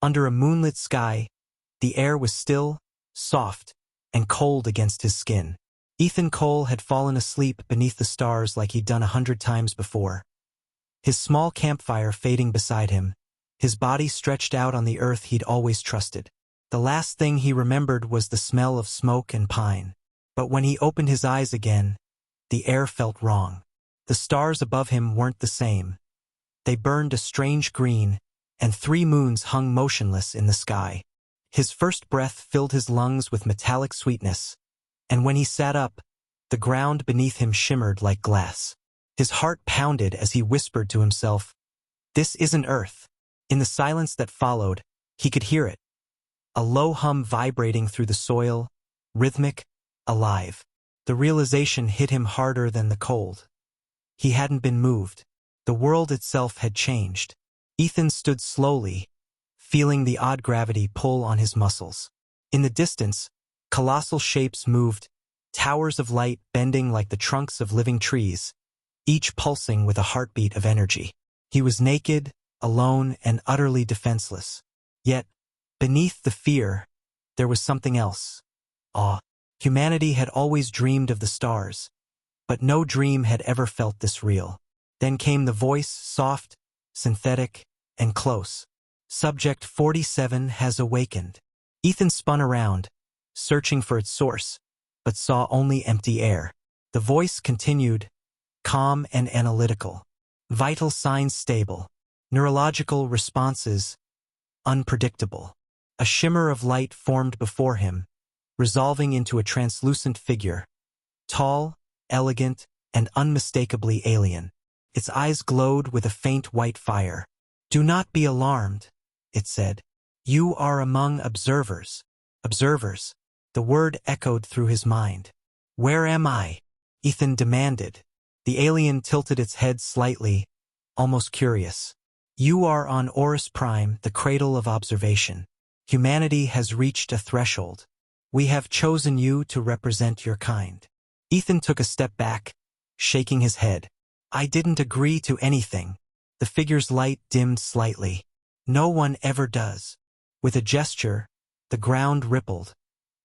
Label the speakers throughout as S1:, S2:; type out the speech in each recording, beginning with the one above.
S1: Under a moonlit sky, the air was still, soft, and cold against his skin. Ethan Cole had fallen asleep beneath the stars like he'd done 100 times before. His small campfire fading beside him, his body stretched out on the earth he'd always trusted. The last thing he remembered was the smell of smoke and pine. But when he opened his eyes again, the air felt wrong. The stars above him weren't the same. They burned a strange green, and 3 moons hung motionless in the sky. His first breath filled his lungs with metallic sweetness, and when he sat up, the ground beneath him shimmered like glass. His heart pounded as he whispered to himself, "This isn't Earth." In the silence that followed, he could hear it. A low hum vibrating through the soil, rhythmic, alive. The realization hit him harder than the cold. He hadn't been moved. The world itself had changed. Ethan stood slowly, feeling the odd gravity pull on his muscles. In the distance, colossal shapes moved, towers of light bending like the trunks of living trees, each pulsing with a heartbeat of energy. He was naked, alone, and utterly defenseless. Yet, beneath the fear, there was something else. Awe. Humanity had always dreamed of the stars, but no dream had ever felt this real. Then came the voice, soft, synthetic, and close. "Subject 47 has awakened." Ethan spun around, searching for its source, but saw only empty air. The voice continued, calm and analytical. Vital signs stable. Neurological responses unpredictable. A shimmer of light formed before him, resolving into a translucent figure. Tall, elegant, and unmistakably alien. Its eyes glowed with a faint white fire. "Do not be alarmed," it said. "You are among observers." Observers. The word echoed through his mind. "Where am I?" Ethan demanded. The alien tilted its head slightly, almost curious. "You are on Horus Prime, the cradle of observation. Humanity has reached a threshold. We have chosen you to represent your kind." Ethan took a step back, shaking his head. "I didn't agree to anything." The figure's light dimmed slightly. "No one ever does." With a gesture, the ground rippled,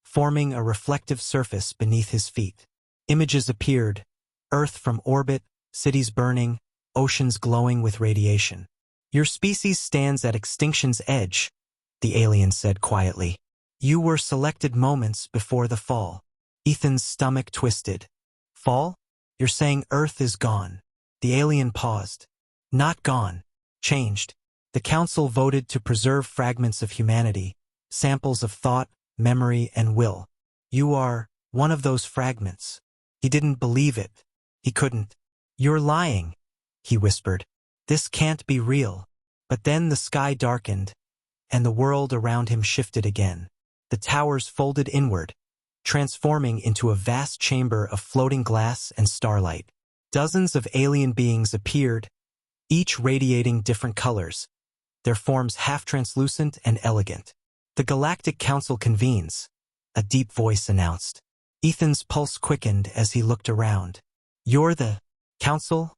S1: forming a reflective surface beneath his feet. Images appeared, Earth from orbit, cities burning, oceans glowing with radiation. "Your species stands at extinction's edge," the alien said quietly. "You were selected moments before the fall." Ethan's stomach twisted. "Fall? You're saying Earth is gone?" The alien paused. "Not gone. Changed. The Council voted to preserve fragments of humanity, samples of thought, memory, and will. You are one of those fragments." He didn't believe it. He couldn't. "You're lying," he whispered. "This can't be real." But then the sky darkened, and the world around him shifted again. The towers folded inward, transforming into a vast chamber of floating glass and starlight. Dozens of alien beings appeared, each radiating different colors, their forms half-translucent and elegant. "The Galactic Council convenes," a deep voice announced. Ethan's pulse quickened as he looked around. "You're the Council?"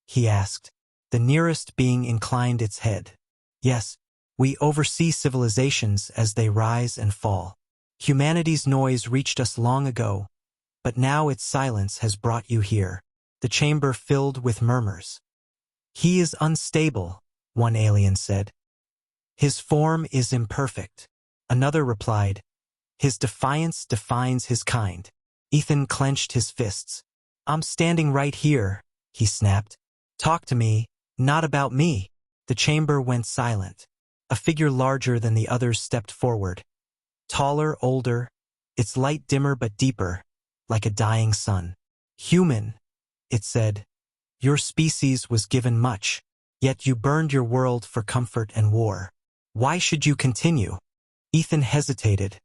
S1: he asked. The nearest being inclined its head. "Yes, we oversee civilizations as they rise and fall. Humanity's noise reached us long ago, but now its silence has brought you here." The chamber filled with murmurs. "He is unstable," one alien said. "His form is imperfect," another replied. "His defiance defines his kind." Ethan clenched his fists. "I'm standing right here," he snapped. "Talk to me, not about me." The chamber went silent. A figure larger than the others stepped forward. Taller, older, its light dimmer but deeper, like a dying sun. "Human," it said. "Your species was given much, yet you burned your world for comfort and war. Why should you continue?" Ethan hesitated,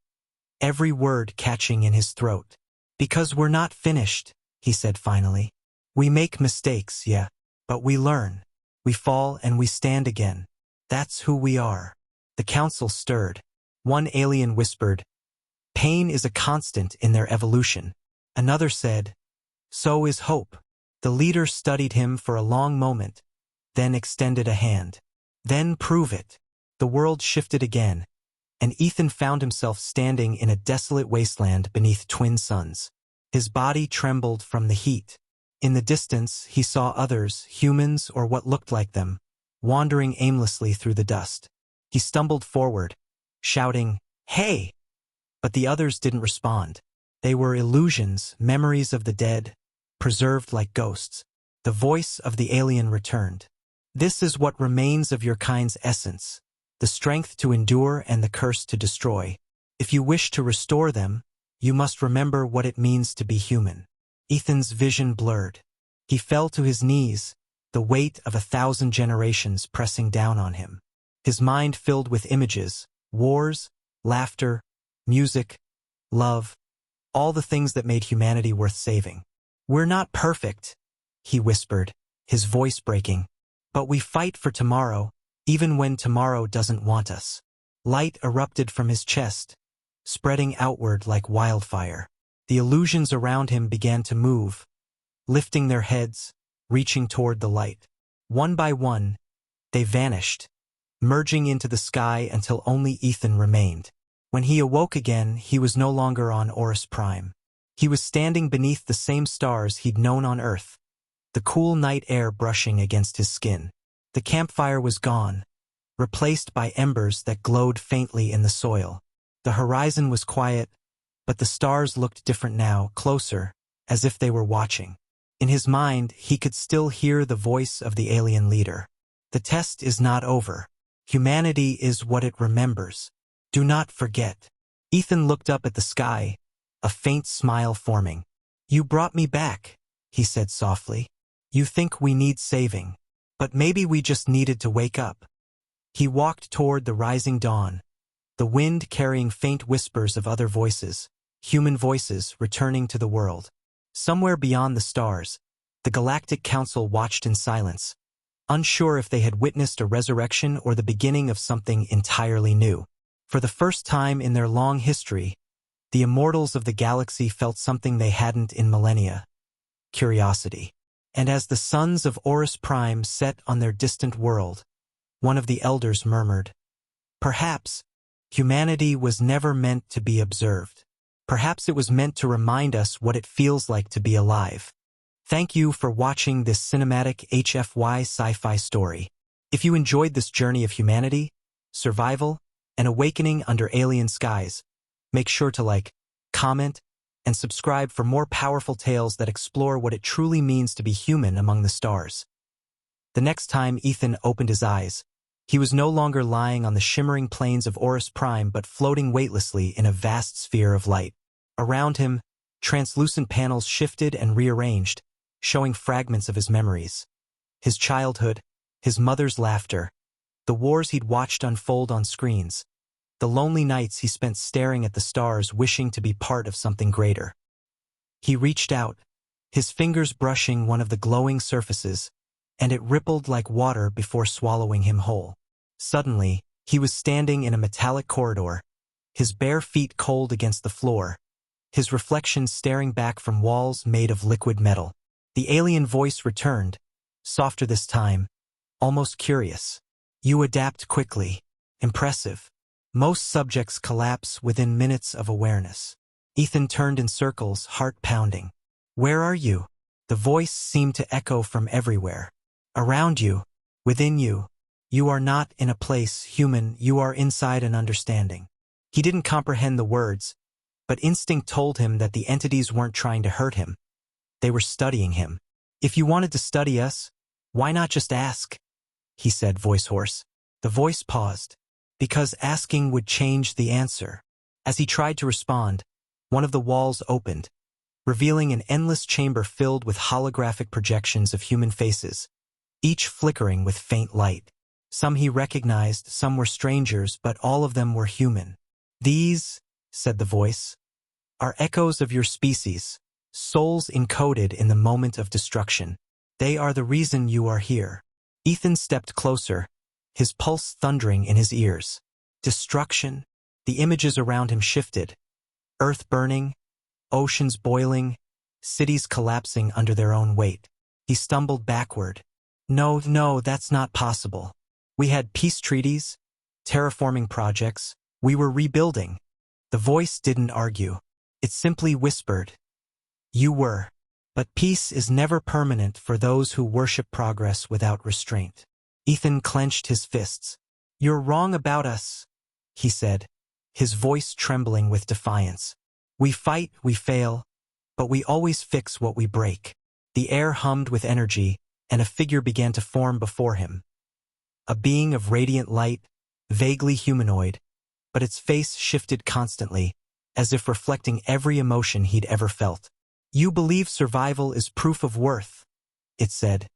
S1: every word catching in his throat. "Because we're not finished," he said finally. "We make mistakes, yeah, but we learn. We fall and we stand again. That's who we are." The council stirred. One alien whispered, "Pain is a constant in their evolution." Another said, "So is hope." The leader studied him for a long moment, then extended a hand. "Then prove it." The world shifted again, and Ethan found himself standing in a desolate wasteland beneath twin suns. His body trembled from the heat. In the distance, he saw others, humans or what looked like them, wandering aimlessly through the dust. He stumbled forward, shouting, "Hey!" But the others didn't respond. They were illusions, memories of the dead, preserved like ghosts. The voice of the alien returned. "This is what remains of your kind's essence, the strength to endure and the curse to destroy. If you wish to restore them, you must remember what it means to be human." Ethan's vision blurred. He fell to his knees, the weight of 1,000 generations pressing down on him. His mind filled with images, wars, laughter, music, love, all the things that made humanity worth saving. "We're not perfect," he whispered, his voice breaking, "but we fight for tomorrow, even when tomorrow doesn't want us." Light erupted from his chest, spreading outward like wildfire. The illusions around him began to move, lifting their heads, reaching toward the light. One by one, they vanished, merging into the sky until only Ethan remained. When he awoke again, he was no longer on Horus Prime. He was standing beneath the same stars he'd known on Earth, the cool night air brushing against his skin. The campfire was gone, replaced by embers that glowed faintly in the soil. The horizon was quiet, but the stars looked different now, closer, as if they were watching. In his mind, he could still hear the voice of the alien leader. "The test is not over. Humanity is what it remembers. Do not forget." Ethan looked up at the sky, a faint smile forming. "You brought me back," he said softly. "You think we need saving, but maybe we just needed to wake up." He walked toward the rising dawn, the wind carrying faint whispers of other voices, human voices returning to the world. Somewhere beyond the stars, the Galactic Council watched in silence, unsure if they had witnessed a resurrection or the beginning of something entirely new. For the first time in their long history, the immortals of the galaxy felt something they hadn't in millennia: curiosity. And as the suns of Horus Prime set on their distant world, one of the elders murmured, "Perhaps humanity was never meant to be observed. Perhaps it was meant to remind us what it feels like to be alive." Thank you for watching this cinematic HFY sci-fi story. If you enjoyed this journey of humanity, survival, and awakening under alien skies, make sure to like, comment, and subscribe for more powerful tales that explore what it truly means to be human among the stars. The next time Ethan opened his eyes, he was no longer lying on the shimmering plains of Horus Prime but floating weightlessly in a vast sphere of light. Around him, translucent panels shifted and rearranged, showing fragments of his memories. His childhood, his mother's laughter, the wars he'd watched unfold on screens, the lonely nights he spent staring at the stars wishing to be part of something greater. He reached out, his fingers brushing one of the glowing surfaces, and it rippled like water before swallowing him whole. Suddenly, he was standing in a metallic corridor, his bare feet cold against the floor, his reflection staring back from walls made of liquid metal. The alien voice returned, softer this time, almost curious. "You adapt quickly. Impressive. Most subjects collapse within minutes of awareness." Ethan turned in circles, heart pounding. "Where are you?" The voice seemed to echo from everywhere. "Around you, within you. You are not in a place, human, you are inside an understanding." He didn't comprehend the words, but instinct told him that the entities weren't trying to hurt him. They were studying him. "If you wanted to study us, why not just ask?" he said, voice hoarse. The voice paused, because asking would change the answer. As he tried to respond, one of the walls opened, revealing an endless chamber filled with holographic projections of human faces, each flickering with faint light. Some he recognized, some were strangers, but all of them were human. "These," said the voice, "are echoes of your species, souls encoded in the moment of destruction. They are the reason you are here." Ethan stepped closer, his pulse thundering in his ears. Destruction? The images around him shifted. Earth burning, oceans boiling, cities collapsing under their own weight. He stumbled backward. No, that's not possible. We had peace treaties. terraforming projects. We were rebuilding. The voice didn't argue. It simply whispered, "You were. But peace is never permanent for those who worship progress without restraint." Ethan clenched his fists. "You're wrong about us," he said, his voice trembling with defiance. "We fight, we fail, but we always fix what we break." The air hummed with energy, and a figure began to form before him. A being of radiant light, vaguely humanoid, but its face shifted constantly, as if reflecting every emotion he'd ever felt. "You believe survival is proof of worth," it said,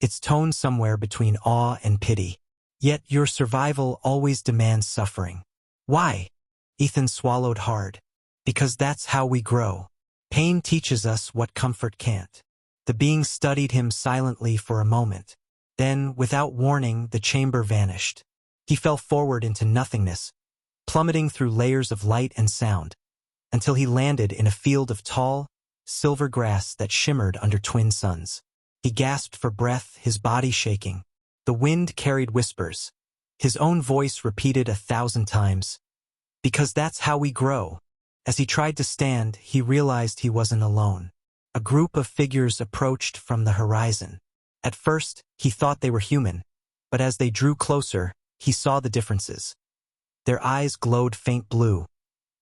S1: its tone somewhere between awe and pity. "Yet your survival always demands suffering." "Why?" Ethan swallowed hard. "Because that's how we grow. Pain teaches us what comfort can't." The being studied him silently for a moment. Then, without warning, the chamber vanished. He fell forward into nothingness, plummeting through layers of light and sound, until he landed in a field of tall, silver grass that shimmered under twin suns. He gasped for breath, his body shaking. The wind carried whispers. His own voice repeated 1,000 times, "Because that's how we grow." As he tried to stand, he realized he wasn't alone. A group of figures approached from the horizon. At first, he thought they were human, but as they drew closer, he saw the differences. Their eyes glowed faint blue,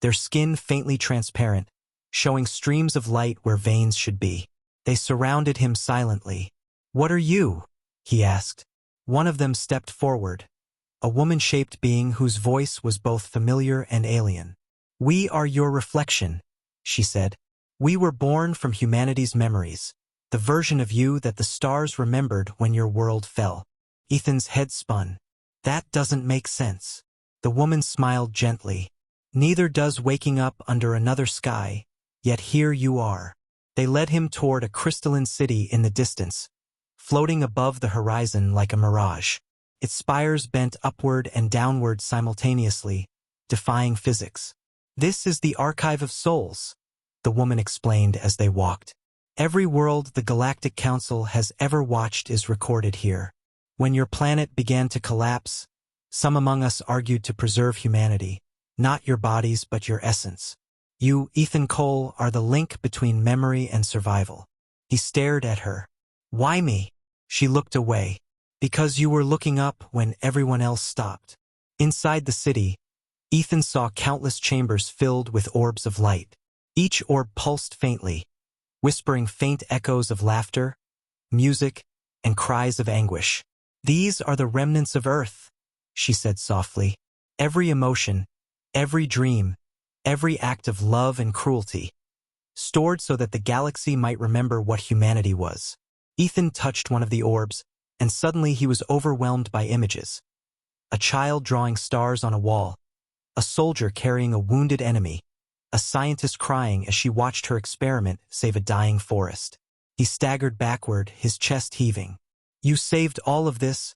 S1: their skin faintly transparent, showing streams of light where veins should be. They surrounded him silently. "What are you?" he asked. One of them stepped forward, a woman-shaped being whose voice was both familiar and alien. "We are your reflection," she said. "We were born from humanity's memories, the version of you that the stars remembered when your world fell." Ethan's head spun. "That doesn't make sense." The woman smiled gently. "Neither does waking up under another sky, yet here you are." They led him toward a crystalline city in the distance, floating above the horizon like a mirage. Its spires bent upward and downward simultaneously, defying physics. "This is the Archive of Souls," the woman explained as they walked. "Every world the Galactic Council has ever watched is recorded here. When your planet began to collapse, some among us argued to preserve humanity, not your bodies but your essence. You, Ethan Cole, are the link between memory and survival." He stared at her. "Why me?" She looked away. "Because you were looking up when everyone else stopped." Inside the city, Ethan saw countless chambers filled with orbs of light. Each orb pulsed faintly, whispering faint echoes of laughter, music, and cries of anguish. "These are the remnants of Earth," she said softly. "Every emotion, every dream, every act of love and cruelty, stored so that the galaxy might remember what humanity was." Ethan touched one of the orbs, and suddenly he was overwhelmed by images. A child drawing stars on a wall, a soldier carrying a wounded enemy, a scientist crying as she watched her experiment save a dying forest. He staggered backward, his chest heaving. "You saved all of this,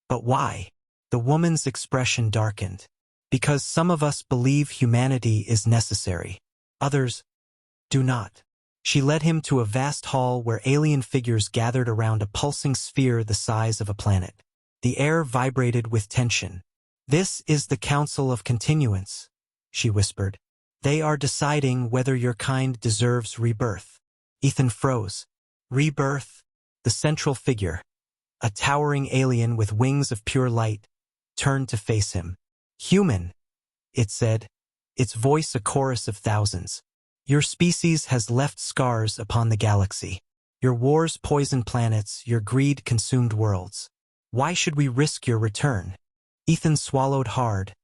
S1: but why?" The woman's expression darkened. "Because some of us believe humanity is necessary. Others do not." She led him to a vast hall where alien figures gathered around a pulsing sphere the size of a planet. The air vibrated with tension. "This is the Council of Continuance," she whispered. "They are deciding whether your kind deserves rebirth." Ethan froze. Rebirth? The central figure, a towering alien with wings of pure light, turned to face him. "Human," it said, its voice a chorus of thousands. "Your species has left scars upon the galaxy. Your wars poisoned planets, your greed consumed worlds. Why should we risk your return?" Ethan swallowed hard,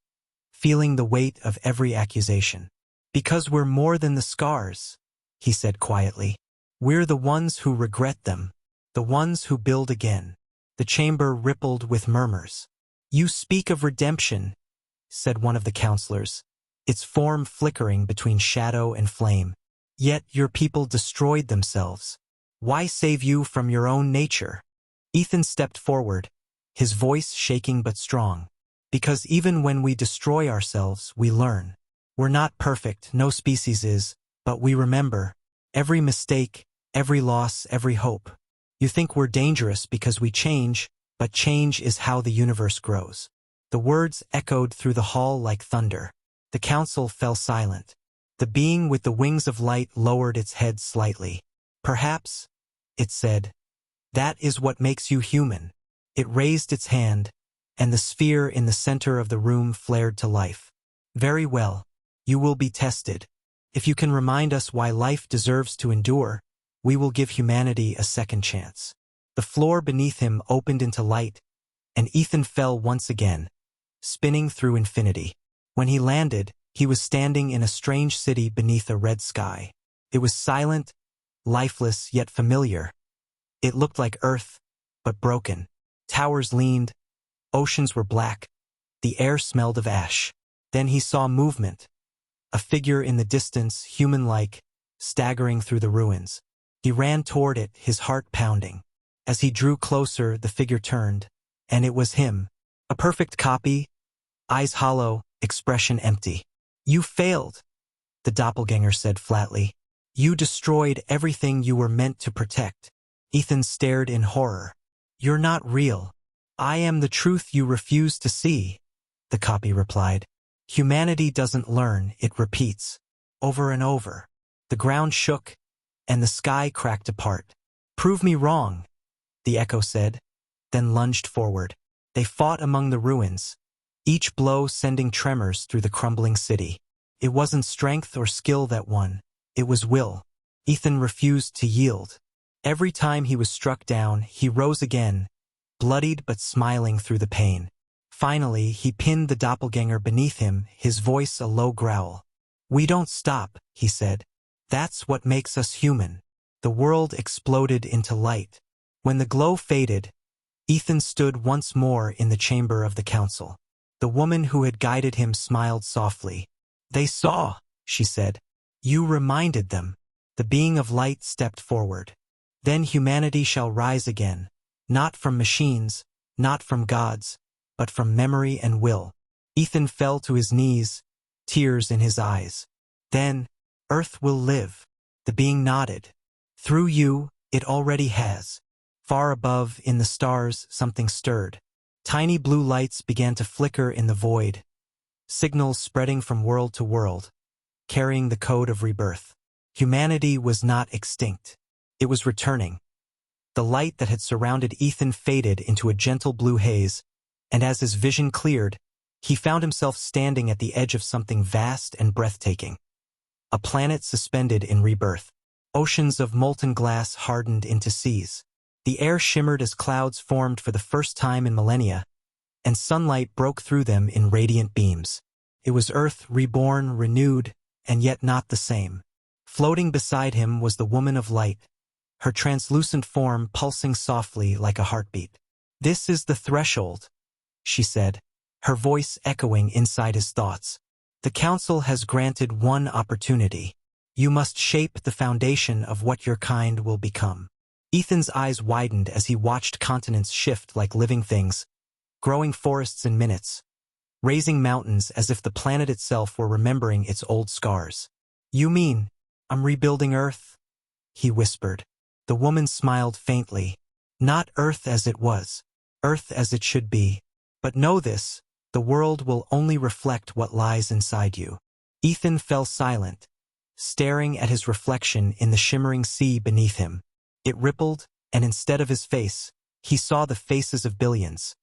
S1: feeling the weight of every accusation. "Because we're more than the scars," he said quietly. "We're the ones who regret them, the ones who build again." The chamber rippled with murmurs. "You speak of redemption," said one of the counselors, its form flickering between shadow and flame. "Yet your people destroyed themselves. Why save you from your own nature?" Ethan stepped forward, his voice shaking but strong. "Because even when we destroy ourselves, we learn. We're not perfect, no species is, but we remember. Every mistake, every loss, every hope. You think we're dangerous because we change, but change is how the universe grows." The words echoed through the hall like thunder. The council fell silent. The being with the wings of light lowered its head slightly. Perhaps, it said, that is what makes you human. It raised its hand, and the sphere in the center of the room flared to life. Very well. You will be tested. If you can remind us why life deserves to endure, we will give humanity a second chance. The floor beneath him opened into light, and Ethan fell once again, spinning through infinity. When he landed, he was standing in a strange city beneath a red sky. It was silent, lifeless, yet familiar. It looked like Earth, but broken. Towers leaned, oceans were black, the air smelled of ash. Then he saw movement. A figure in the distance, human-like, staggering through the ruins. He ran toward it, his heart pounding. As he drew closer, the figure turned, and it was him. A perfect copy, eyes hollow, expression empty. You failed, the doppelganger said flatly. You destroyed everything you were meant to protect. Ethan stared in horror. You're not real. I am the truth you refuse to see, the copy replied. Humanity doesn't learn, it repeats. Over and over. The ground shook, and the sky cracked apart. Prove me wrong, the echo said, then lunged forward. They fought among the ruins, each blow sending tremors through the crumbling city. It wasn't strength or skill that won, it was will. Ethan refused to yield. Every time he was struck down, he rose again, bloodied but smiling through the pain. Finally, he pinned the doppelganger beneath him, his voice a low growl. We don't stop, he said. That's what makes us human. The world exploded into light. When the glow faded, Ethan stood once more in the chamber of the council. The woman who had guided him smiled softly. They saw, she said. You reminded them. The being of light stepped forward. Then humanity shall rise again, not from machines, not from gods, but from memory and will. Ethan fell to his knees, tears in his eyes. Then, Earth will live. The being nodded. Through you, it already has. Far above, in the stars, something stirred. Tiny blue lights began to flicker in the void, signals spreading from world to world, carrying the code of rebirth. Humanity was not extinct. It was returning. The light that had surrounded Ethan faded into a gentle blue haze, and as his vision cleared, he found himself standing at the edge of something vast and breathtaking. A planet suspended in rebirth. Oceans of molten glass hardened into seas. The air shimmered as clouds formed for the first time in millennia, and sunlight broke through them in radiant beams. It was Earth reborn, renewed, and yet not the same. Floating beside him was the woman of light, her translucent form pulsing softly like a heartbeat. This is the threshold, she said, her voice echoing inside his thoughts. The council has granted one opportunity. You must shape the foundation of what your kind will become. Ethan's eyes widened as he watched continents shift like living things, growing forests in minutes, raising mountains as if the planet itself were remembering its old scars. You mean, I'm rebuilding Earth? He whispered. The woman smiled faintly. Not Earth as it was, Earth as it should be. But know this, the world will only reflect what lies inside you. Ethan fell silent, staring at his reflection in the shimmering sea beneath him. It rippled, and instead of his face, he saw the faces of billions.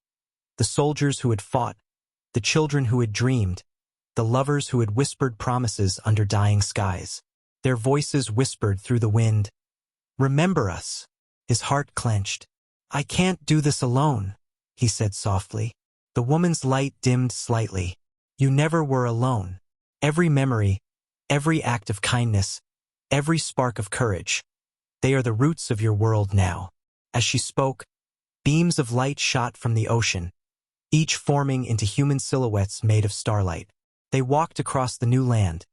S1: The soldiers who had fought, the children who had dreamed, the lovers who had whispered promises under dying skies. Their voices whispered through the wind. Remember us. His heart clenched. I can't do this alone, he said softly. The woman's light dimmed slightly. You never were alone. Every memory, every act of kindness, every spark of courage. They are the roots of your world now. As she spoke, beams of light shot from the ocean, each forming into human silhouettes made of starlight. They walked across the new land,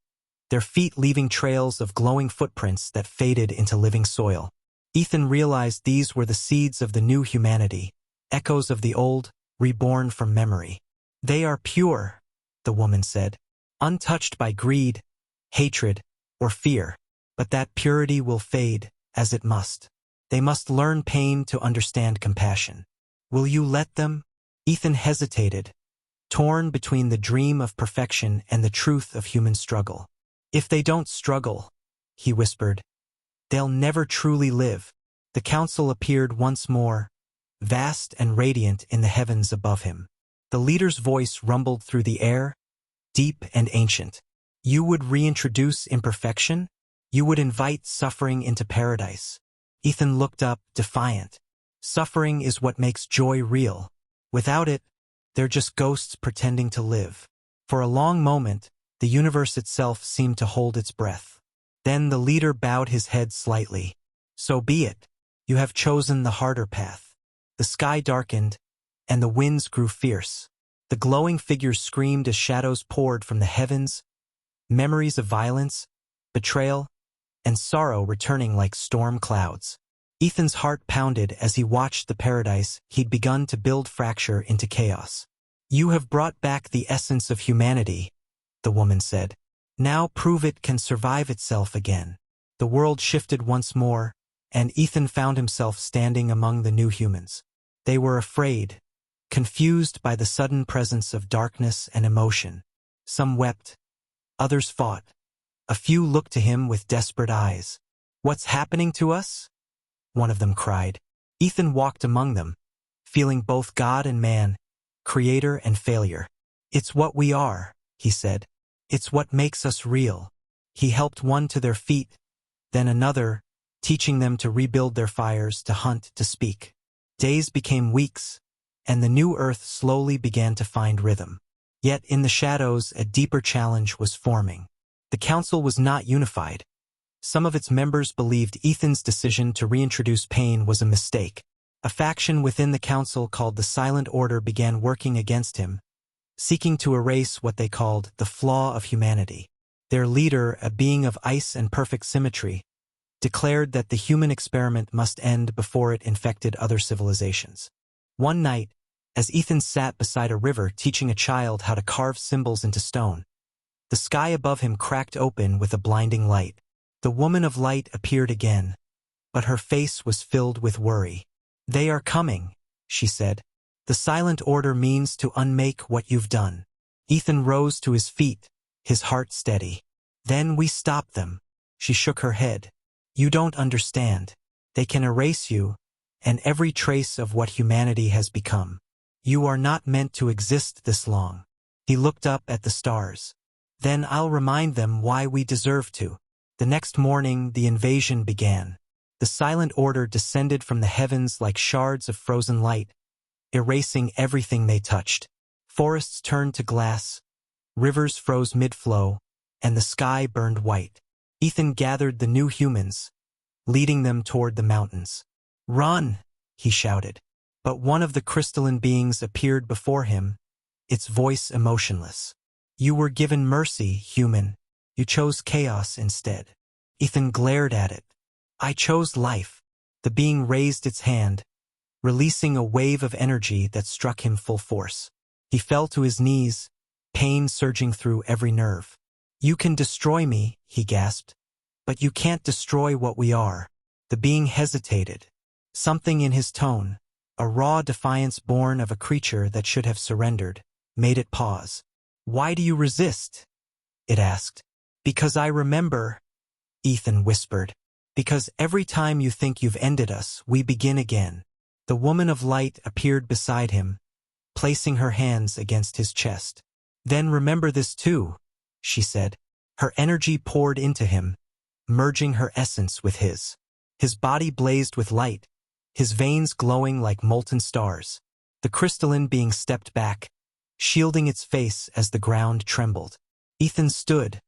S1: their feet leaving trails of glowing footprints that faded into living soil. Ethan realized these were the seeds of the new humanity, echoes of the old, reborn from memory. They are pure, the woman said, untouched by greed, hatred, or fear. But that purity will fade, as it must. They must learn pain to understand compassion. Will you let them? Ethan hesitated, torn between the dream of perfection and the truth of human struggle. "If they don't struggle," he whispered, "they'll never truly live." The council appeared once more, vast and radiant in the heavens above him. The leader's voice rumbled through the air, deep and ancient. "You would reintroduce imperfection? You would invite suffering into paradise?" Ethan looked up, defiant. "Suffering is what makes joy real. Without it, they're just ghosts pretending to live." For a long moment, the universe itself seemed to hold its breath. Then the leader bowed his head slightly. "So be it. You have chosen the harder path." The sky darkened, and the winds grew fierce. The glowing figures screamed as shadows poured from the heavens, memories of violence, betrayal, and sorrow returning like storm clouds. Ethan's heart pounded as he watched the paradise he'd begun to build fracture into chaos. "You have brought back the essence of humanity," the woman said. "Now prove it can survive itself again." The world shifted once more, and Ethan found himself standing among the new humans. They were afraid, confused by the sudden presence of darkness and emotion. Some wept, others fought. A few looked to him with desperate eyes. "What's happening to us?" one of them cried. Ethan walked among them, feeling both God and man, creator and failure. "It's what we are," he said. "It's what makes us real." He helped one to their feet, then another, teaching them to rebuild their fires, to hunt, to speak. Days became weeks, and the new earth slowly began to find rhythm. Yet in the shadows, a deeper challenge was forming. The council was not unified. Some of its members believed Ethan's decision to reintroduce pain was a mistake. A faction within the council called the Silent Order began working against him, seeking to erase what they called the flaw of humanity. Their leader, a being of ice and perfect symmetry, declared that the human experiment must end before it infected other civilizations. One night, as Ethan sat beside a river teaching a child how to carve symbols into stone, the sky above him cracked open with a blinding light. The woman of light appeared again, but her face was filled with worry. "They are coming," she said. "The Silent Order means to unmake what you've done." Ethan rose to his feet, his heart steady. "Then we stop them." She shook her head. "You don't understand. They can erase you, and every trace of what humanity has become. You are not meant to exist this long." He looked up at the stars. "Then I'll remind them why we deserve to." The next morning, the invasion began. The Silent Order descended from the heavens like shards of frozen light, erasing everything they touched. Forests turned to glass, rivers froze mid-flow, and the sky burned white. Ethan gathered the new humans, leading them toward the mountains. "Run!" he shouted. But one of the crystalline beings appeared before him, its voice emotionless. "You were given mercy, human. You chose chaos instead." Ethan glared at it. "I chose life." The being raised its hand, releasing a wave of energy that struck him full force. He fell to his knees, pain surging through every nerve. "You can destroy me," he gasped, "but you can't destroy what we are." The being hesitated. Something in his tone, a raw defiance born of a creature that should have surrendered, made it pause. "Why do you resist?" it asked. "Because I remember," Ethan whispered. "Because every time you think you've ended us, we begin again." The woman of light appeared beside him, placing her hands against his chest. "Then remember this too," she said. Her energy poured into him, merging her essence with his. His body blazed with light, his veins glowing like molten stars. The crystalline being stepped back, shielding its face as the ground trembled. Ethan stood,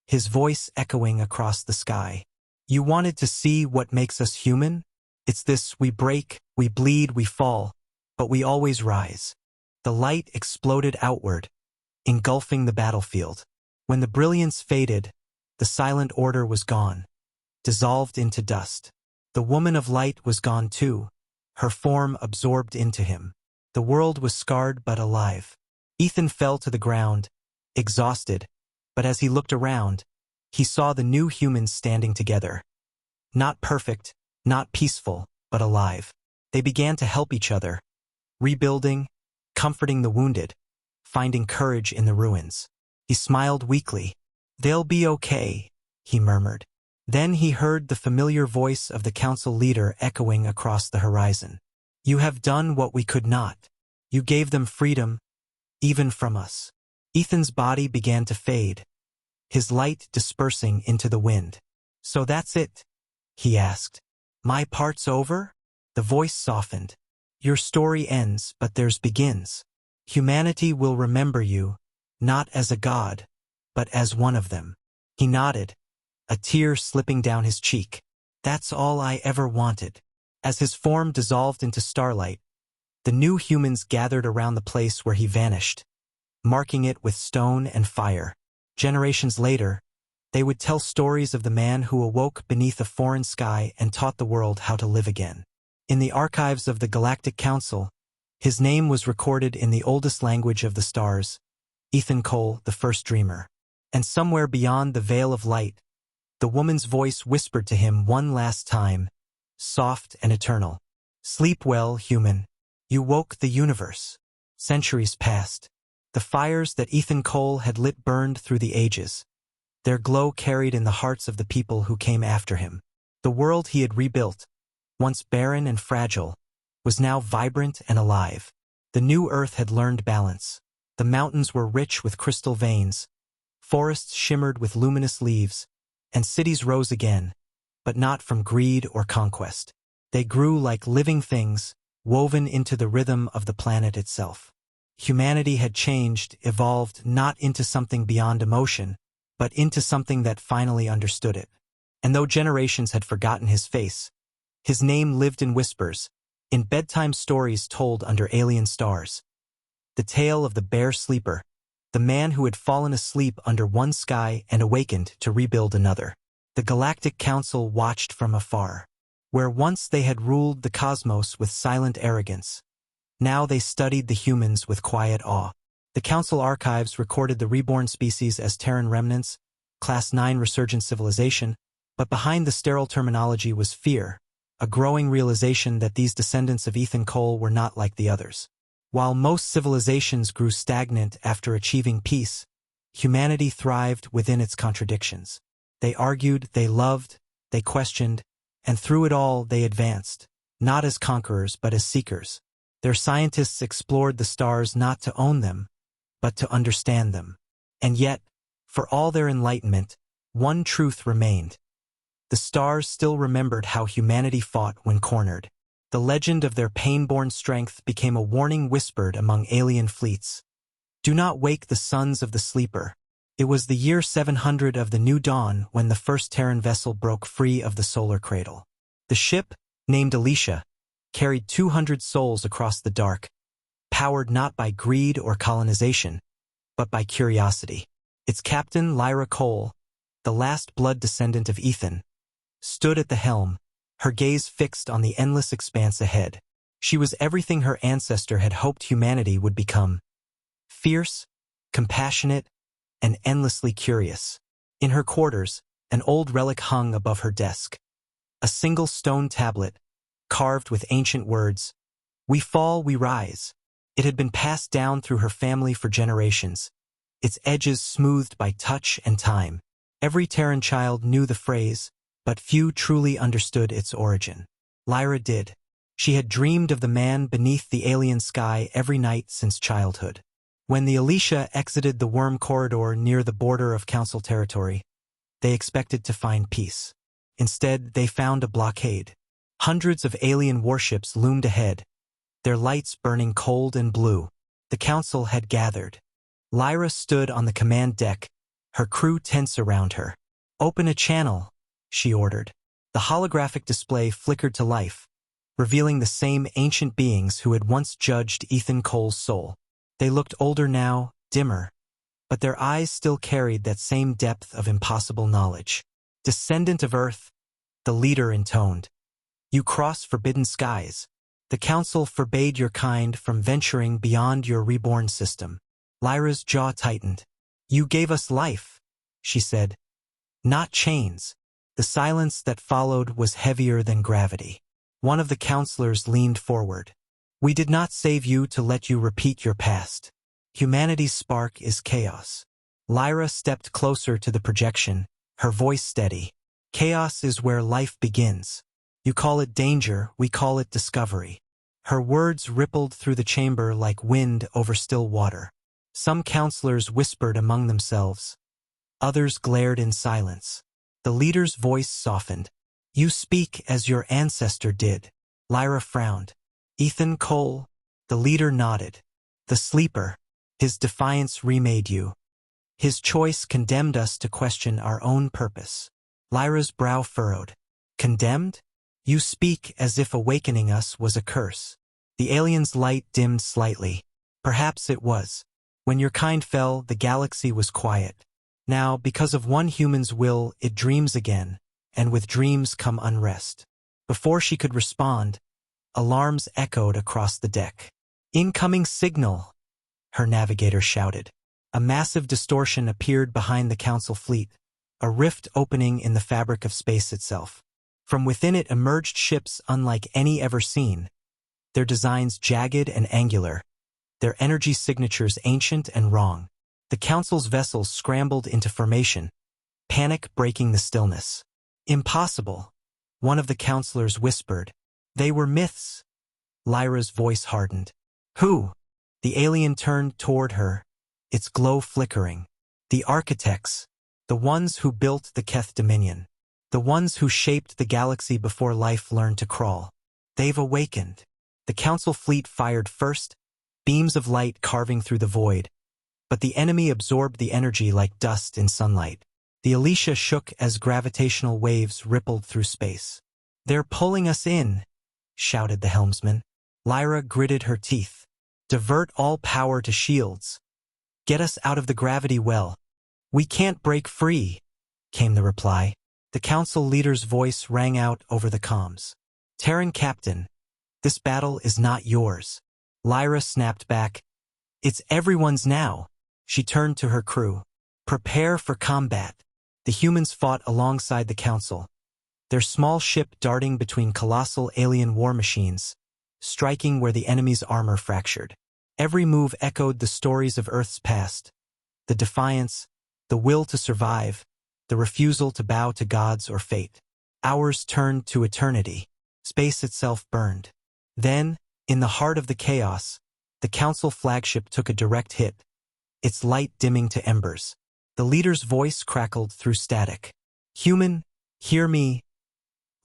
S1: his voice echoing across the sky. "You wanted to see what makes us human? It's this: we break, we bleed, we fall, but we always rise." The light exploded outward, engulfing the battlefield. When the brilliance faded, the Silent Order was gone, dissolved into dust. The woman of light was gone too, her form absorbed into him. The world was scarred but alive. Ethan fell to the ground, exhausted, but as he looked around, he saw the new humans standing together. Not perfect, not peaceful, but alive. They began to help each other, rebuilding, comforting the wounded, finding courage in the ruins. He smiled weakly. "They'll be okay," he murmured. Then he heard the familiar voice of the council leader echoing across the horizon. "You have done what we could not. You gave them freedom, even from us." Ethan's body began to fade, his light dispersing into the wind. "So that's it?" he asked. "My part's over?" The voice softened. "Your story ends, but theirs begins. Humanity will remember you, not as a god, but as one of them." He nodded, a tear slipping down his cheek. "That's all I ever wanted." As his form dissolved into starlight, the new humans gathered around the place where he vanished, marking it with stone and fire. Generations later, they would tell stories of the man who awoke beneath a foreign sky and taught the world how to live again. In the archives of the Galactic Council, his name was recorded in the oldest language of the stars, Ethan Cole, the first dreamer. And somewhere beyond the veil of light, the woman's voice whispered to him one last time, soft and eternal. "Sleep well, human. You woke the universe." Centuries passed. The fires that Ethan Cole had lit burned through the ages, their glow carried in the hearts of the people who came after him. The world he had rebuilt, once barren and fragile, was now vibrant and alive. The new earth had learned balance. The mountains were rich with crystal veins, forests shimmered with luminous leaves, and cities rose again, but not from greed or conquest. They grew like living things, woven into the rhythm of the planet itself. Humanity had changed, evolved not into something beyond emotion, but into something that finally understood it. And though generations had forgotten his face, his name lived in whispers, in bedtime stories told under alien stars. The tale of the Bear Sleeper, the man who had fallen asleep under one sky and awakened to rebuild another. The Galactic Council watched from afar. Where once they had ruled the cosmos with silent arrogance, now they studied the humans with quiet awe. The Council archives recorded the reborn species as Terran remnants, Class 9 resurgent civilization, but behind the sterile terminology was fear, a growing realization that these descendants of Ethan Cole were not like the others. While most civilizations grew stagnant after achieving peace, humanity thrived within its contradictions. They argued, they loved, they questioned, and through it all they advanced, not as conquerors but as seekers. Their scientists explored the stars not to own them, but to understand them. And yet, for all their enlightenment, one truth remained. The stars still remembered how humanity fought when cornered. The legend of their pain-born strength became a warning whispered among alien fleets. "Do not wake the sons of the sleeper." It was the year 700 of the New Dawn when the first Terran vessel broke free of the solar cradle. The ship, named Alicia, carried 200 souls across the dark, powered not by greed or colonization, but by curiosity. Its captain, Lyra Cole, the last blood descendant of Ethan, stood at the helm, her gaze fixed on the endless expanse ahead. She was everything her ancestor had hoped humanity would become: fierce, compassionate, and endlessly curious. In her quarters, an old relic hung above her desk. A single stone tablet, carved with ancient words, "We fall, we rise." It had been passed down through her family for generations, its edges smoothed by touch and time. Every Terran child knew the phrase, but few truly understood its origin. Lyra did. She had dreamed of the man beneath the alien sky every night since childhood. When the Alicia exited the worm corridor near the border of Council territory, they expected to find peace. Instead, they found a blockade. Hundreds of alien warships loomed ahead, their lights burning cold and blue. The Council had gathered. Lyra stood on the command deck, her crew tense around her. "Open a channel," she ordered. The holographic display flickered to life, revealing the same ancient beings who had once judged Ethan Cole's soul. They looked older now, dimmer, but their eyes still carried that same depth of impossible knowledge. "Descendant of Earth," the leader intoned, "you cross forbidden skies. The Council forbade your kind from venturing beyond your reborn system." Lyra's jaw tightened. "You gave us life," she said, "not chains." The silence that followed was heavier than gravity. One of the counselors leaned forward. "We did not save you to let you repeat your past. Humanity's spark is chaos. Lyra stepped closer to the projection, her voice steady. Chaos is where life begins. You call it danger, we call it discovery. Her words rippled through the chamber like wind over still water. Some counselors whispered among themselves. Others glared in silence. The leader's voice softened. You speak as your ancestor did. Lyra frowned. Ethan Cole? The leader nodded. The sleeper. His defiance remade you. His choice condemned us to question our own purpose. Lyra's brow furrowed. Condemned? You speak as if awakening us was a curse. The alien's light dimmed slightly. Perhaps it was. When your kind fell, the galaxy was quiet. Now, because of one human's will, it dreams again, and with dreams come unrest. Before she could respond, alarms echoed across the deck. Incoming signal, her navigator shouted. A massive distortion appeared behind the Council fleet, a rift opening in the fabric of space itself. From within it emerged ships unlike any ever seen, their designs jagged and angular, their energy signatures ancient and wrong. The Council's vessels scrambled into formation, panic breaking the stillness. Impossible, one of the counselors whispered. They were myths. Lyra's voice hardened. Who? The alien turned toward her, its glow flickering. The architects, the ones who built the Keth Dominion, the ones who shaped the galaxy before life learned to crawl. They've awakened. The Council fleet fired first, beams of light carving through the void, but the enemy absorbed the energy like dust in sunlight. The Alicia shook as gravitational waves rippled through space. They're pulling us in, shouted the helmsman. Lyra gritted her teeth. Divert all power to shields. Get us out of the gravity well. We can't break free, came the reply. The Council leader's voice rang out over the comms. Terran Captain, this battle is not yours. Lyra snapped back. It's everyone's now. She turned to her crew. Prepare for combat. The humans fought alongside the Council, their small ship darting between colossal alien war machines, striking where the enemy's armor fractured. Every move echoed the stories of Earth's past, the defiance, the will to survive, the refusal to bow to gods or fate. Hours turned to eternity. Space itself burned. Then, in the heart of the chaos, the Council flagship took a direct hit, its light dimming to embers. The leader's voice crackled through static. Human, hear me.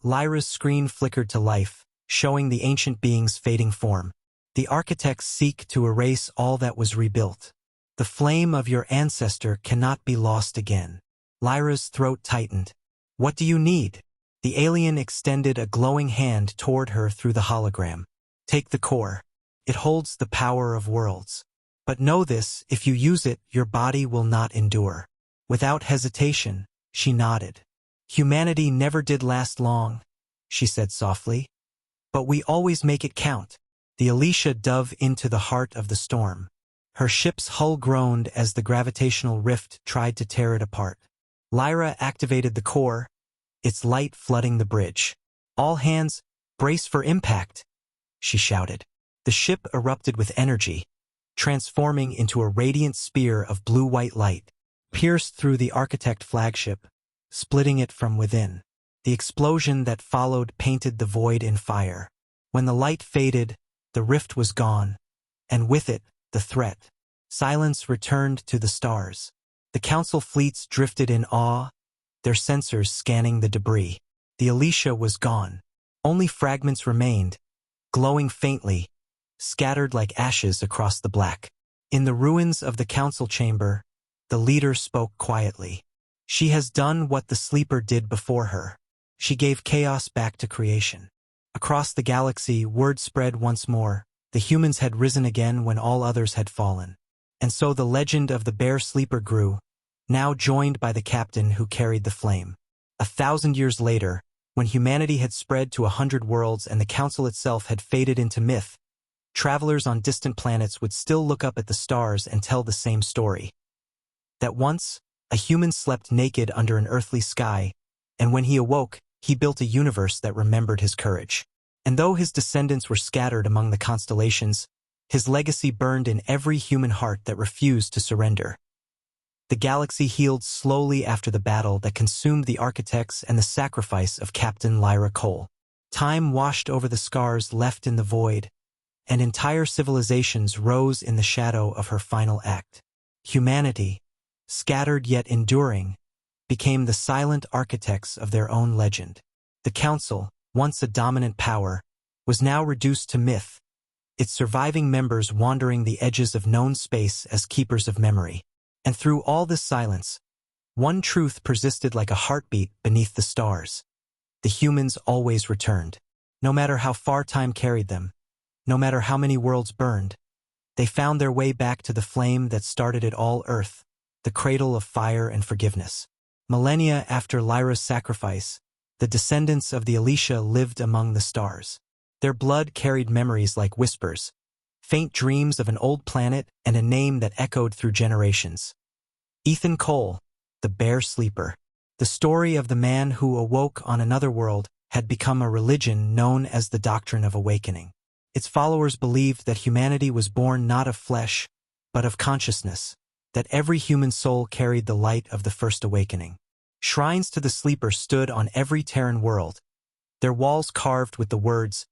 S1: Lyra's screen flickered to life, showing the ancient being's fading form. The architects seek to erase all that was rebuilt. The flame of your ancestor cannot be lost again. Lyra's throat tightened. What do you need? The alien extended a glowing hand toward her through the hologram. Take the core. It holds the power of worlds. But know this, if you use it, your body will not endure. Without hesitation, she nodded. Humanity never did last long, she said softly. But we always make it count. The Alicia dove into the heart of the storm. Her ship's hull groaned as the gravitational rift tried to tear it apart. Lyra activated the core, its light flooding the bridge. All hands, brace for impact, she shouted. The ship erupted with energy, transforming into a radiant spear of blue-white light, pierced through the architect flagship, splitting it from within. The explosion that followed painted the void in fire. When the light faded, the rift was gone, and with it, the threat. Silence returned to the stars. The Council fleets drifted in awe, their sensors scanning the debris. The Alicia was gone. Only fragments remained, glowing faintly, scattered like ashes across the black. In the ruins of the Council chamber, the leader spoke quietly. She has done what the sleeper did before her. She gave chaos back to creation. Across the galaxy, word spread once more. The humans had risen again when all others had fallen. And so the legend of the bear sleeper grew, now joined by the captain who carried the flame. 1,000 years later, when humanity had spread to 100 worlds and the Council itself had faded into myth, travelers on distant planets would still look up at the stars and tell the same story. That once, a human slept naked under an earthly sky, and when he awoke, he built a universe that remembered his courage. And though his descendants were scattered among the constellations, His legacy burned in every human heart that refused to surrender. The galaxy healed slowly after the battle that consumed the architects and the sacrifice of Captain Lyra Cole. Time washed over the scars left in the void, and entire civilizations rose in the shadow of her final act. Humanity, scattered yet enduring, became the silent architects of their own legend. The Council, once a dominant power, was now reduced to myth, its surviving members wandering the edges of known space as keepers of memory. And through all this silence, one truth persisted like a heartbeat beneath the stars. The humans always returned. No matter how far time carried them, no matter how many worlds burned, they found their way back to the flame that started it all, Earth, the cradle of fire and forgiveness. Millennia after Lyra's sacrifice, the descendants of the Alicia lived among the stars. Their blood carried memories like whispers, faint dreams of an old planet and a name that echoed through generations. Ethan Cole, the Bear Sleeper. The story of the man who awoke on another world had become a religion known as the doctrine of awakening. Its followers believed that humanity was born not of flesh, but of consciousness, that every human soul carried the light of the first awakening. Shrines to the sleeper stood on every Terran world, their walls carved with the words,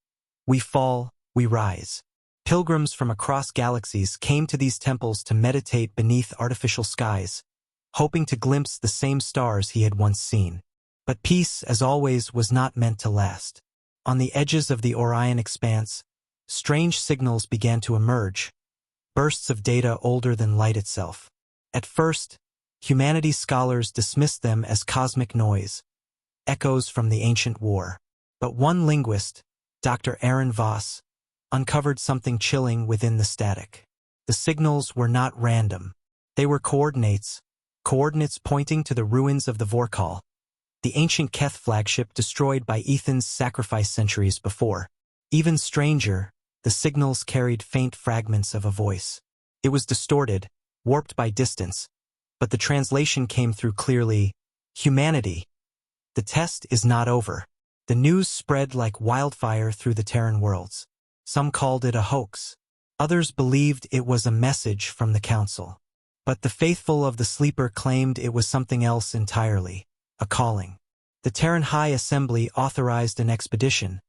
S1: "We fall, we rise." Pilgrims from across galaxies came to these temples to meditate beneath artificial skies, hoping to glimpse the same stars he had once seen. But peace, as always, was not meant to last. On the edges of the Orion expanse, strange signals began to emerge, bursts of data older than light itself. At first, humanity's scholars dismissed them as cosmic noise, echoes from the ancient war. But one linguist, Dr. Aaron Voss, uncovered something chilling within the static. The signals were not random. They were coordinates pointing to the ruins of the Vorkal, the ancient Keth flagship destroyed by Ethan's sacrifice centuries before. Even stranger, the signals carried faint fragments of a voice. It was distorted, warped by distance, but the translation came through clearly. Humanity, the test is not over. The news spread like wildfire through the Terran worlds. Some called it a hoax. Others believed it was a message from the Council. But the faithful of the Sleeper claimed it was something else entirely, a calling. The Terran High Assembly authorized an expedition,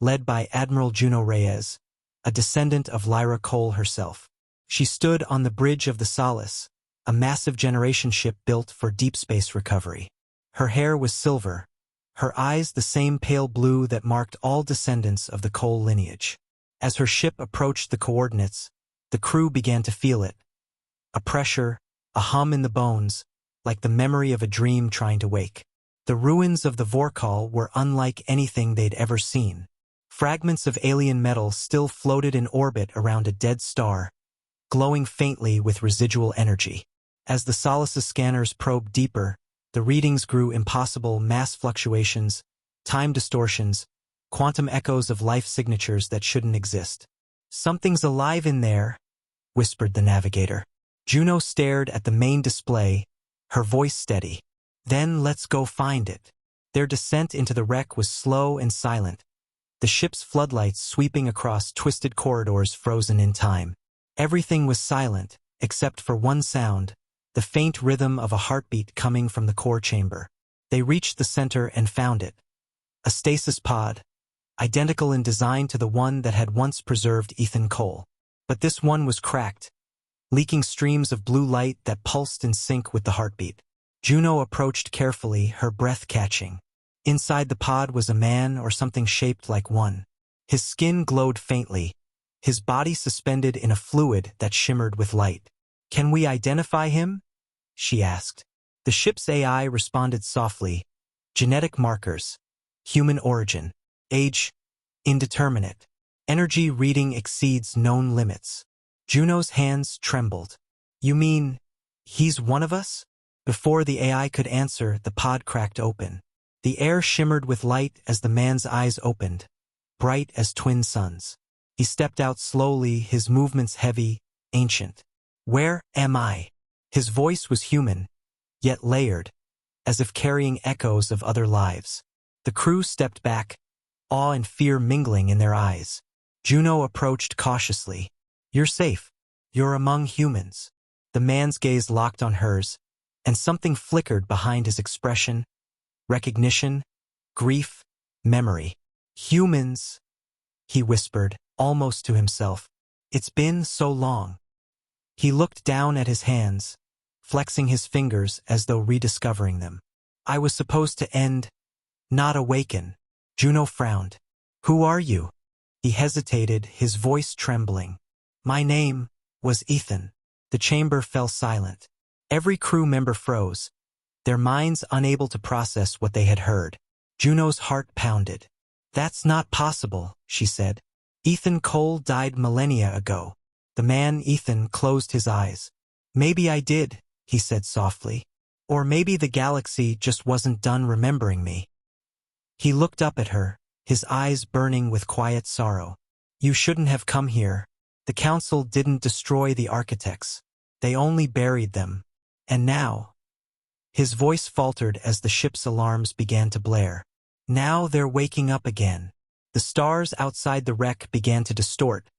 S1: led by Admiral Juno Reyes, a descendant of Lyra Cole herself. She stood on the bridge of the Solace, a massive generation ship built for deep space recovery. Her hair was silver, her eyes the same pale blue that marked all descendants of the Cole lineage. As her ship approached the coordinates, the crew began to feel it. A pressure, a hum in the bones, like the memory of a dream trying to wake. The ruins of the Vorkal were unlike anything they'd ever seen. Fragments of alien metal still floated in orbit around a dead star, glowing faintly with residual energy. As the Solace's scanners probed deeper, the readings grew impossible: mass fluctuations, time distortions, quantum echoes of life signatures that shouldn't exist. "Something's alive in there," whispered the navigator. Juno stared at the main display, her voice steady. "Then let's go find it." Their descent into the wreck was slow and silent, the ship's floodlights sweeping across twisted corridors frozen in time. Everything was silent, except for one sound, the faint rhythm of a heartbeat coming from the core chamber. They reached the center and found it. A stasis pod, identical in design to the one that had once preserved Ethan Cole. But this one was cracked, leaking streams of blue light that pulsed in sync with the heartbeat. Juno approached carefully, her breath catching. Inside the pod was a man or something shaped like one. His skin glowed faintly, his body suspended in a fluid that shimmered with light. "Can we identify him?" she asked. The ship's AI responded softly. "Genetic markers. Human origin. Age, indeterminate. Energy reading exceeds known limits." Juno's hands trembled. "You mean, he's one of us?" Before the AI could answer, the pod cracked open. The air shimmered with light as the man's eyes opened, bright as twin suns. He stepped out slowly, his movements heavy, ancient. "Where am I?" His voice was human, yet layered, as if carrying echoes of other lives. The crew stepped back, awe and fear mingling in their eyes. Juno approached cautiously. You're safe. You're among humans. The man's gaze locked on hers, and something flickered behind his expression. Recognition, grief, memory. Humans, he whispered, almost to himself. It's been so long. He looked down at his hands, flexing his fingers as though rediscovering them. I was supposed to end, not awaken. Juno frowned. Who are you? He hesitated, his voice trembling. My name was Ethan. The chamber fell silent. Every crew member froze, their minds unable to process what they had heard. Juno's heart pounded. That's not possible, she said. Ethan Cole died millennia ago. The man, Ethan, closed his eyes. Maybe I did, he said softly. Or maybe the galaxy just wasn't done remembering me. He looked up at her, his eyes burning with quiet sorrow. You shouldn't have come here. The council didn't destroy the architects. They only buried them. And now... His voice faltered as the ship's alarms began to blare. Now they're waking up again. The stars outside the wreck began to distort,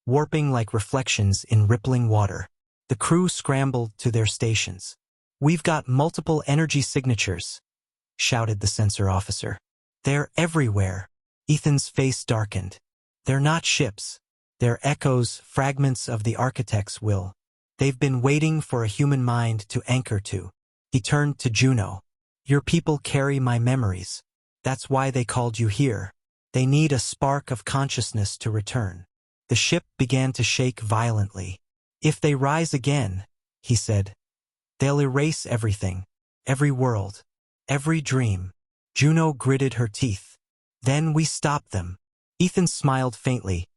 S1: warping like reflections in rippling water. The crew scrambled to their stations. We've got multiple energy signatures, shouted the sensor officer. They're everywhere. Ethan's face darkened. They're not ships. They're echoes, fragments of the architect's will. They've been waiting for a human mind to anchor to. He turned to Juno. Your people carry my memories. That's why they called you here. They need a spark of consciousness to return. The ship began to shake violently. If they rise again, he said, they'll erase everything, every world, every dream. Juno gritted her teeth. Then we stop them. Ethan smiled faintly,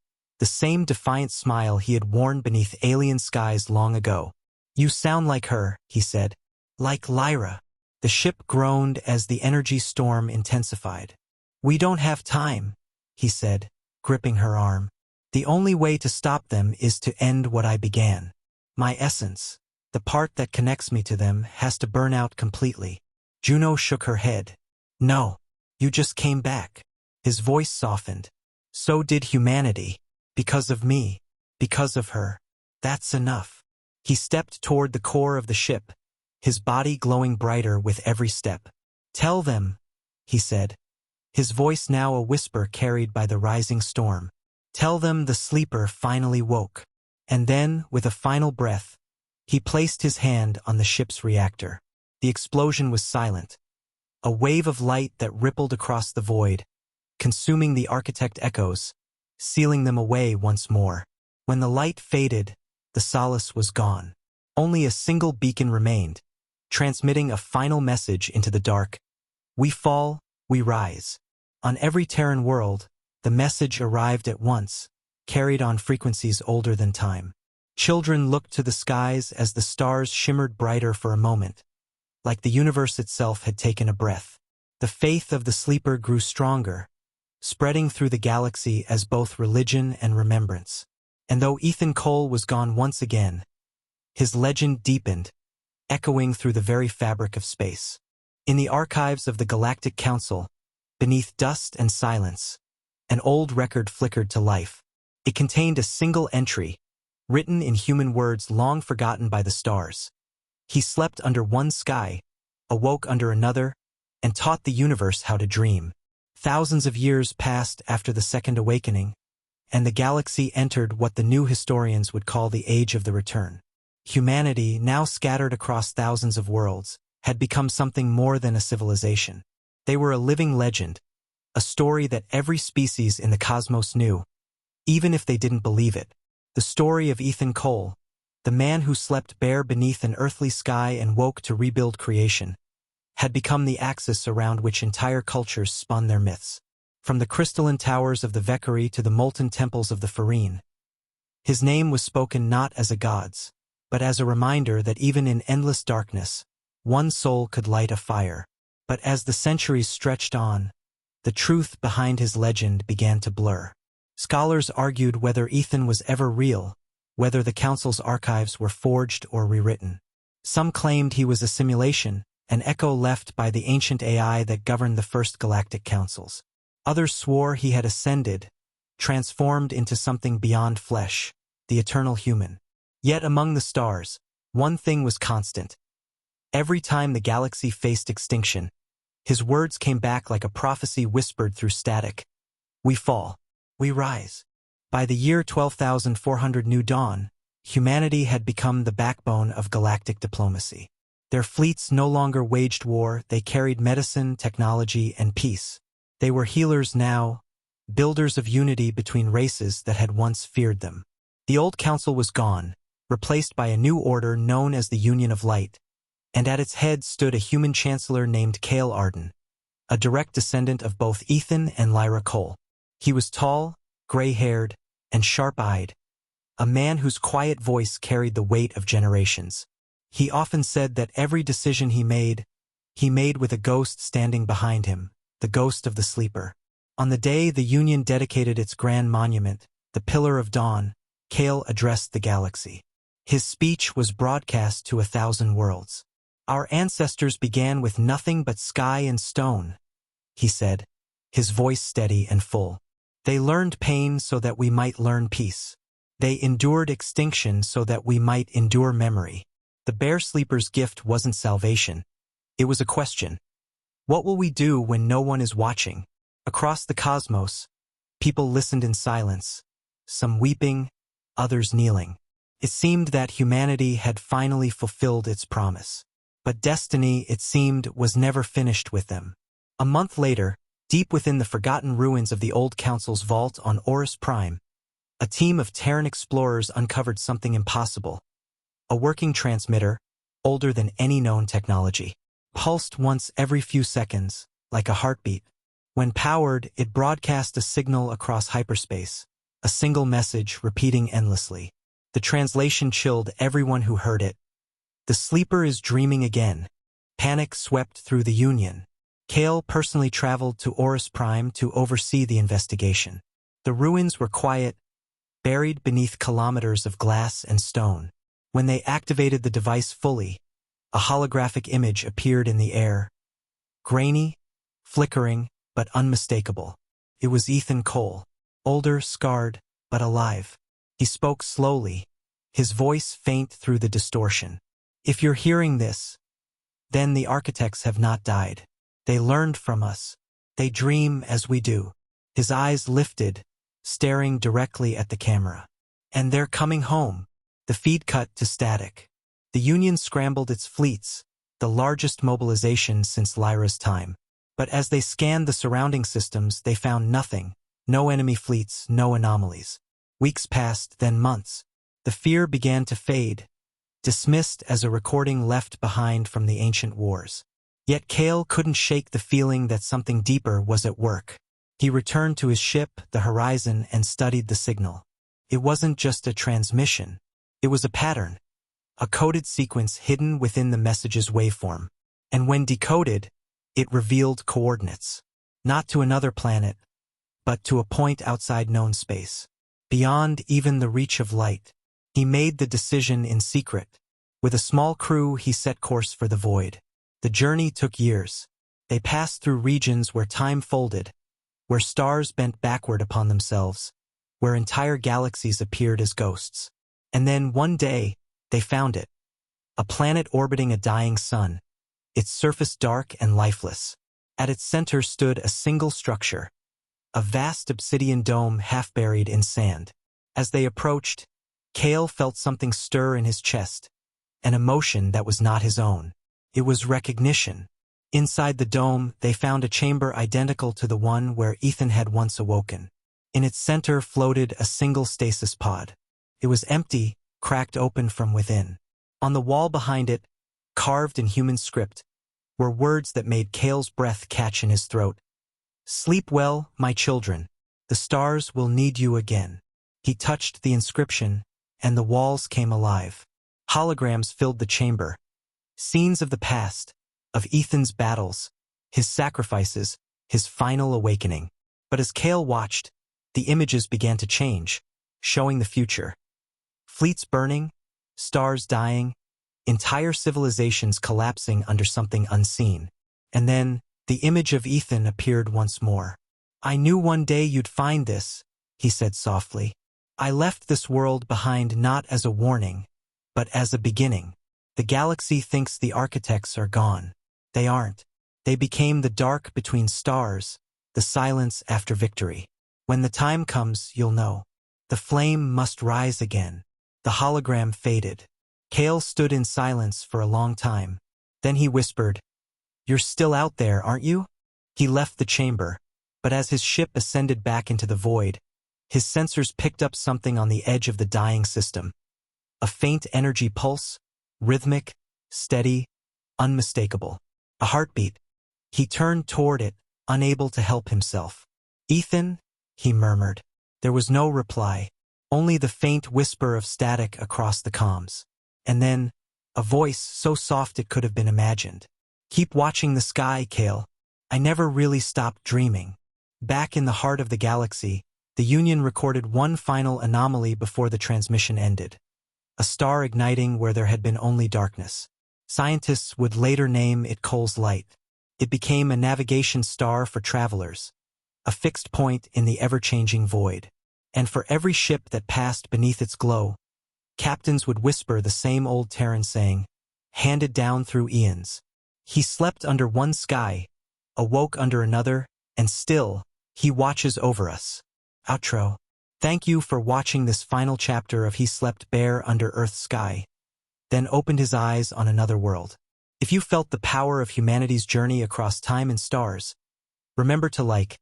S1: the same defiant smile he had worn beneath alien skies long ago. You sound like her, he said. Like Lyra. The ship groaned as the energy storm intensified. We don't have time, he said, gripping her arm. The only way to stop them is to end what I began. My essence, the part that connects me to them, has to burn out completely. Juno shook her head. No, you just came back. His voice softened. So did humanity. Because of me. Because of her. That's enough. He stepped toward the core of the ship, his body glowing brighter with every step. Tell them, he said, his voice now a whisper carried by the rising storm. Tell them the sleeper finally woke. And then, with a final breath, he placed his hand on the ship's reactor. The explosion was silent. A wave of light that rippled across the void, consuming the architect echoes, sealing them away once more. When the light faded, the solace was gone. Only a single beacon remained, transmitting a final message into the dark. We fall, we rise. On every Terran world, the message arrived at once, carried on frequencies older than time. Children looked to the skies as the stars shimmered brighter for a moment, like the universe itself had taken a breath. The faith of the sleeper grew stronger, spreading through the galaxy as both religion and remembrance. And though Ethan Cole was gone once again, his legend deepened, echoing through the very fabric of space. In the archives of the Galactic Council, beneath dust and silence, an old record flickered to life. It contained a single entry, written in human words long forgotten by the stars. He slept under one sky, awoke under another, and taught the universe how to dream. Thousands of years passed after the Second Awakening, and the galaxy entered what the new historians would call the Age of the Return. Humanity, now scattered across thousands of worlds, had become something more than a civilization. They were a living legend, a story that every species in the cosmos knew, even if they didn't believe it. The story of Ethan Cole, the man who slept bare beneath an earthly sky and woke to rebuild creation, had become the axis around which entire cultures spun their myths. From the crystalline towers of the Valkyrie to the molten temples of the Farine, his name was spoken not as a god's, but as a reminder that even in endless darkness, one soul could light a fire. But as the centuries stretched on, the truth behind his legend began to blur. Scholars argued whether Ethan was ever real, whether the Council's archives were forged or rewritten. Some claimed he was a simulation, an echo left by the ancient AI that governed the first galactic councils. Others swore he had ascended, transformed into something beyond flesh, the eternal human. Yet among the stars, one thing was constant. Every time the galaxy faced extinction, his words came back like a prophecy whispered through static. We fall. We rise. By the year 12,400 New Dawn, humanity had become the backbone of galactic diplomacy. Their fleets no longer waged war, they carried medicine, technology, and peace. They were healers now, builders of unity between races that had once feared them. The old council was gone, replaced by a new order known as the Union of Light, and at its head stood a human chancellor named Kale Arden, a direct descendant of both Ethan and Lyra Cole. He was tall, gray-haired, and sharp-eyed, a man whose quiet voice carried the weight of generations. He often said that every decision he made with a ghost standing behind him, the ghost of the sleeper. On the day the Union dedicated its grand monument, the Pillar of Dawn, Kale addressed the galaxy. His speech was broadcast to 1,000 worlds. Our ancestors began with nothing but sky and stone, he said, his voice steady and full. They learned pain so that we might learn peace. They endured extinction so that we might endure memory. The Bear Sleeper's gift wasn't salvation. It was a question. What will we do when no one is watching? Across the cosmos, people listened in silence, some weeping, others kneeling. It seemed that humanity had finally fulfilled its promise. But destiny, it seemed, was never finished with them. A month later, deep within the forgotten ruins of the old council's vault on Horus Prime, a team of Terran explorers uncovered something impossible. A working transmitter, older than any known technology, pulsed once every few seconds, like a heartbeat. When powered, it broadcast a signal across hyperspace, a single message repeating endlessly. The translation chilled everyone who heard it. The sleeper is dreaming again. Panic swept through the Union. Kale personally traveled to Horus Prime to oversee the investigation. The ruins were quiet, buried beneath kilometers of glass and stone. When they activated the device fully, a holographic image appeared in the air. Grainy, flickering, but unmistakable. It was Ethan Cole, older, scarred, but alive. He spoke slowly, his voice faint through the distortion. If you're hearing this, then the architects have not died. They learned from us. They dream as we do. His eyes lifted, staring directly at the camera. And they're coming home. The feed cut to static. The Union scrambled its fleets, the largest mobilization since Lyra's time. But as they scanned the surrounding systems, they found nothing. No enemy fleets, no anomalies. Weeks passed, then months. The fear began to fade, dismissed as a recording left behind from the ancient wars. Yet Kale couldn't shake the feeling that something deeper was at work. He returned to his ship, the Horizon, and studied the signal. It wasn't just a transmission. It was a pattern, a coded sequence hidden within the message's waveform. And when decoded, it revealed coordinates. Not to another planet, but to a point outside known space. Beyond even the reach of light. He made the decision in secret. With a small crew, he set course for the void. The journey took years. They passed through regions where time folded, where stars bent backward upon themselves, where entire galaxies appeared as ghosts. And then one day, they found it. A planet orbiting a dying sun, its surface dark and lifeless. At its center stood a single structure, a vast obsidian dome half buried in sand. As they approached, Kale felt something stir in his chest, an emotion that was not his own. It was recognition. Inside the dome, they found a chamber identical to the one where Ethan had once awoken. In its center floated a single stasis pod. It was empty, cracked open from within. On the wall behind it, carved in human script, were words that made Kale's breath catch in his throat. "Sleep well, my children. The stars will need you again." He touched the inscription, and the walls came alive. Holograms filled the chamber. Scenes of the past, of Ethan's battles, his sacrifices, his final awakening. But as Kale watched, the images began to change, showing the future. Fleets burning, stars dying, entire civilizations collapsing under something unseen. And then, the image of Ethan appeared once more. "I knew one day you'd find this," he said softly. I left this world behind not as a warning, but as a beginning. The galaxy thinks the architects are gone. They aren't. They became the dark between stars, the silence after victory. When the time comes, you'll know. The flame must rise again. The hologram faded. Kale stood in silence for a long time. Then he whispered, "You're still out there, aren't you?" He left the chamber, but as his ship ascended back into the void, his sensors picked up something on the edge of the dying system. A faint energy pulse, rhythmic, steady, unmistakable. A heartbeat. He turned toward it, unable to help himself. "Ethan?" he murmured. There was no reply, only the faint whisper of static across the comms. And then, a voice so soft it could have been imagined. "Keep watching the sky, Kale. I never really stopped dreaming." Back in the heart of the galaxy, the Union recorded one final anomaly before the transmission ended. A star igniting where there had been only darkness. Scientists would later name it Cole's Light. It became a navigation star for travelers, a fixed point in the ever-changing void. And for every ship that passed beneath its glow, captains would whisper the same old Terran saying, handed down through eons. He slept under one sky, awoke under another, and still, he watches over us. Outro. Thank you for watching this final chapter of He Slept Bare Under Earth's Sky, then opened his eyes on another world. If you felt the power of humanity's journey across time and stars, remember to like,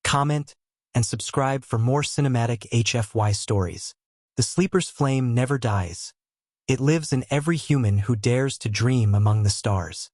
S1: comment, and subscribe for more cinematic HFY stories. The sleeper's flame never dies. It lives in every human who dares to dream among the stars.